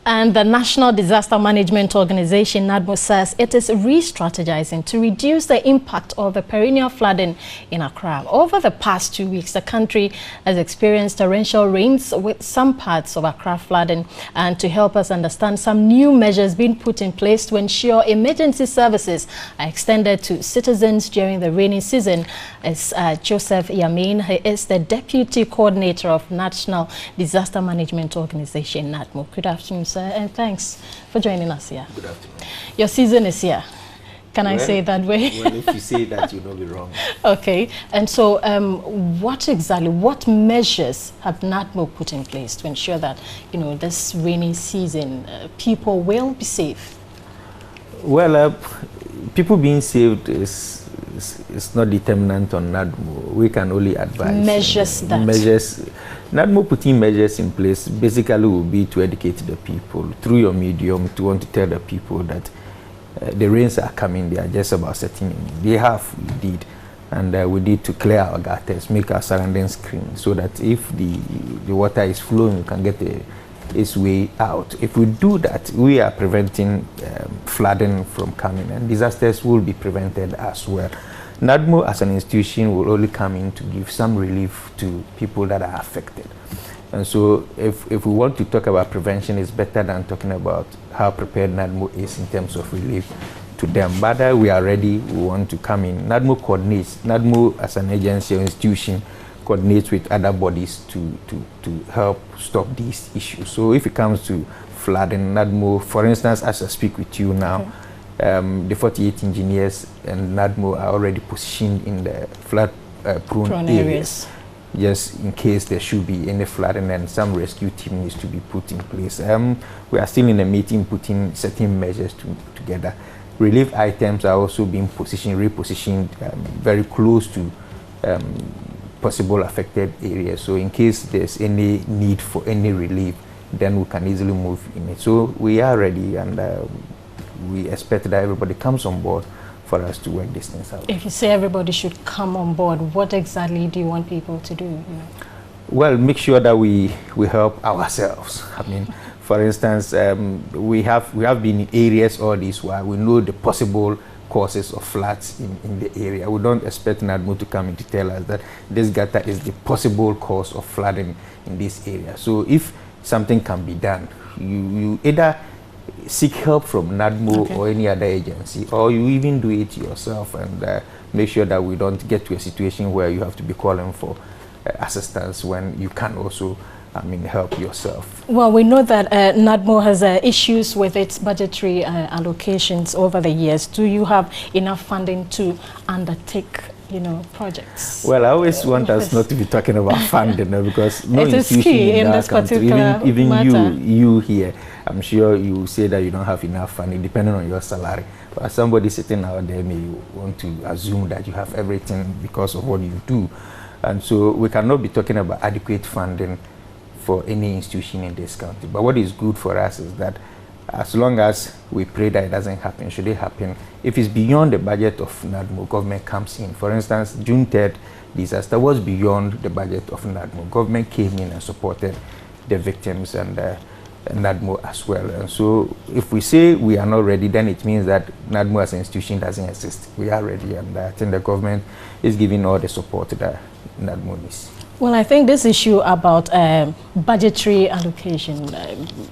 And the National Disaster Management Organization, NADMO, says it is re-strategizing to reduce the impact of the perennial flooding in Accra. Over the past 2 weeks, the country has experienced torrential rains with some parts of Accra flooding. And to help us understand some new measures being put in place to ensure emergency services are extended to citizens during the rainy season is Joseph Yamin. He is the Deputy Coordinator of National Disaster Management Organization, NADMO. Good afternoon, sir, and thanks for joining us here. Good afternoon. Your season is here. Can I say it that way? Well, if you say that, you'll not be wrong. Okay. And so what measures have NADMO put in place to ensure that, this rainy season, people will be safe? Well, people being saved is not determinant on NADMO. We can only advise. Measures NADMO putting measures in place basically will be to educate the people through your medium, to want to tell the people that the rains are coming, they are just about setting in. They have indeed, and we need to clear our gutters, make our surroundings clean, so that if the water is flowing, we can get its way out. If we do that, we are preventing flooding from coming, and disasters will be prevented as well. NADMO as an institution will only come in to give some relief to people that are affected. And so if we want to talk about prevention, it's better than talking about how prepared NADMO is in terms of relief to them. But we are ready, we want to come in. NADMO coordinates. NADMO as an agency or institution coordinates with other bodies to help stop these issues. So if it comes to flooding, NADMO, for instance, as I speak with you now, the 48 engineers and NADMO are already positioned in the flood-prone areas, just in case there should be any flooding, and some rescue team needs to be put in place. We are still in a meeting putting certain measures together. Relief items are also being repositioned very close to possible affected areas. So in case there's any need for any relief, then we can easily move in it. So we are ready, and we expect that everybody comes on board for us to work these things out. If you say everybody should come on board, what exactly do you want people to do? Well, make sure that we help ourselves. I mean, for instance, we have been in areas all this while. We know the possible causes of floods in the area. We don't expect NADMO to come in to tell us that this gutter is the possible cause of flooding in this area. So if something can be done, you either seek help from NADMO or any other agency, or you even do it yourself, and make sure that we don't get to a situation where you have to be calling for assistance when you can also help yourself. Well, we know that NADMO has issues with its budgetary allocations over the years. Do you have enough funding to undertake projects? Well, I always want us not to be talking about funding, because no institution in this country, even you here, I'm sure you say that you don't have enough funding depending on your salary. But somebody sitting out there may want to assume that you have everything because of what you do. And so we cannot be talking about adequate funding for any institution in this country. But what is good for us is that as long as we pray that it doesn't happen, should it happen, if it's beyond the budget of NADMO, government comes in. For instance, June 3rd disaster was beyond the budget of NADMO. Government came in and supported the victims, and NADMO as well. And so if we say we are not ready, then it means that NADMO as an institution doesn't exist. We are ready, and I think the government is giving all the support that NADMO needs. Well, I think this issue about budgetary allocation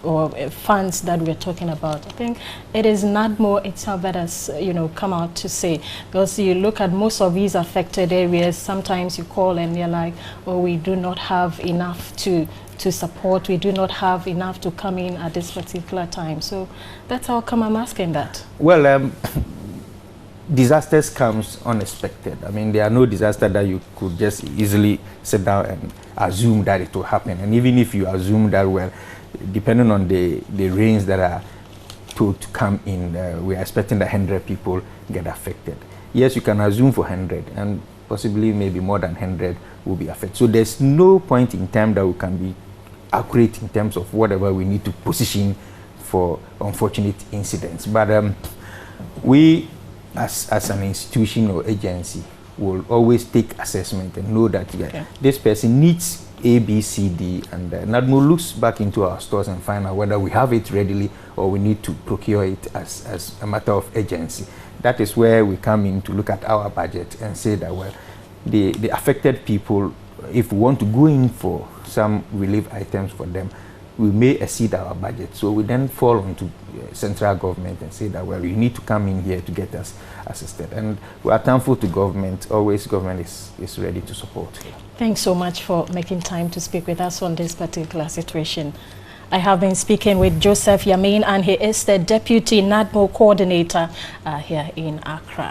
or funds that we're talking about, I think it is NADMO itself that has, come out to say, because you look at most of these affected areas, sometimes you call and you're like, oh, we do not have enough to support, we do not have enough to come in at this particular time. So that's how come I'm asking that. Well, disasters comes unexpected. I mean, there are no disasters that you could just easily sit down and assume that it will happen. And even if you assume that, well, depending on the rains that are told to come in, we are expecting that 100 people get affected. Yes, you can assume for 100, and possibly maybe more than 100 will be affected. So there's no point in time that we can be accurate in terms of whatever we need to position for unfortunate incidents. But we, as an institution or agency, will always take assessment and know that this person needs A, B, C, D, and NADMO looks back into our stores and find out whether we have it readily or we need to procure it as a matter of urgency. That is where we come in to look at our budget and say that, well, the affected people, if we want to go in for some relief items for them, we may exceed our budget. So we then fall onto central government and say that, well, you need to come in here to get us assisted. And we are thankful to government. Always government is ready to support. Thanks so much for making time to speak with us on this particular situation. I have been speaking with Joseph Yamin, and he is the Deputy NADMO Coordinator here in Accra.